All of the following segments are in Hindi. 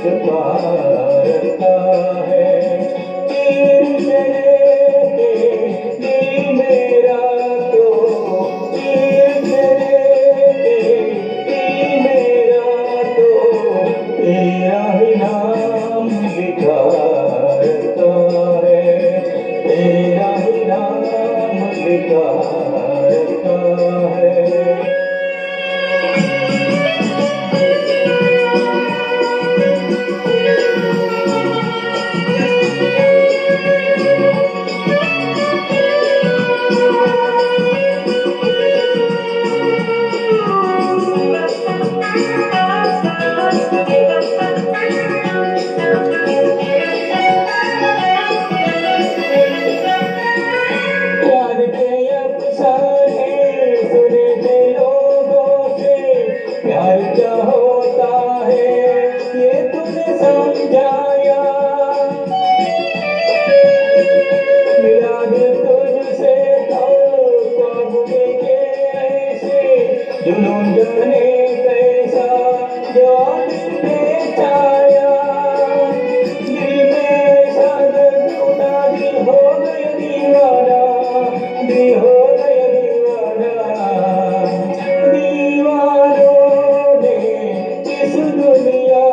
छुपा रखा है। दिल मेरा तो दिल मेरा तो तेरा ही नाम लिखा रहता है, तेरा ही नाम लिखा रहता है। प्यार के अफसाने सुने थे लोगों से, प्यार क्या होता है ये तूने समझाया। मिला दिल तुझसे तो ख्वाब देखे ऐसे, जुनून जाने कैसा जो दिल में छाया। दिल में ऐसा दर्द उठा, दिल हो गया दीवाना, दिल हो गया दीवाना। दीवानों ने इस दुनिया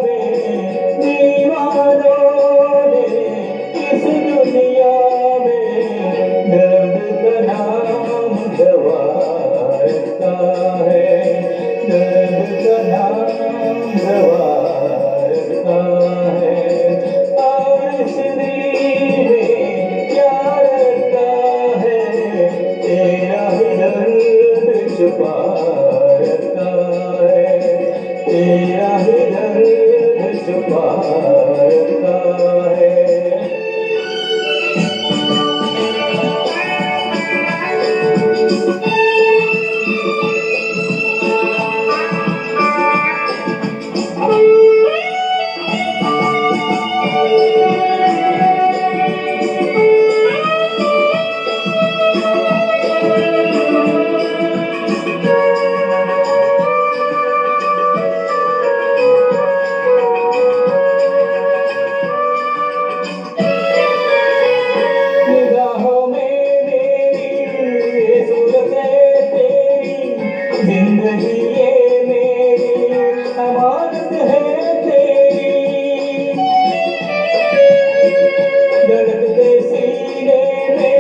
में, दीवानों ने इस दुनिया में दर्द का नाम दवा रखा है, दर्द का नाम दवा रखा है। और इस दिल में क्या रखा है, तेरा ही दर्द छुपा रखा है, तेरा ही दर्द छुपा रखा है। निगाहों में मेरी सूरत है तेरी, जिंदगी ये मेरी अमानत है तेरी। धड़कते सीने में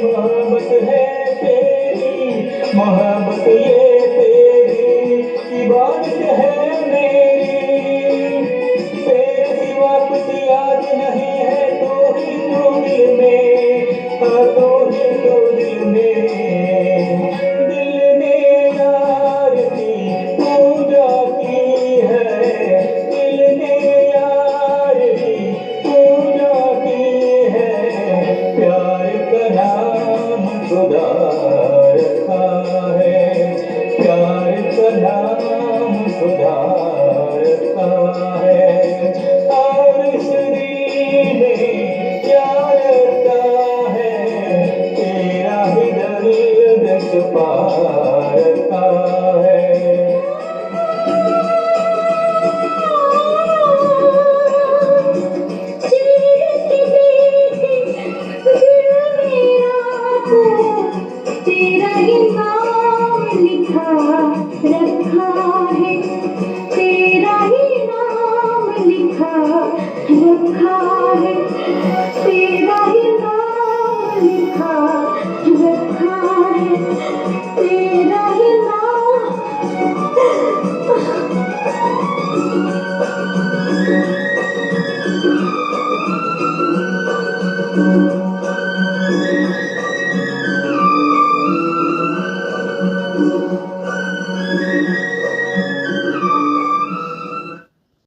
मोहब्बत है तेरी, मोहब्बत ये तेरी इबादत है मेरी। तेरे सिवा कुछ याद नहीं है, तो ही तू दिल में, हाँ तो ही तू दिल में। दिल ने यार की पूजा की है, दिल ने यार की पूजा की है। प्यार का नाम खुदा रखा है, प्यार का नाम खुदा रखा है। और इस दिल में क्या रखा है, तेरा ही दर्द छुपा रखा है। तेरा ही नाम लिखा रखा है, तेरा ही नाम लिखा रखा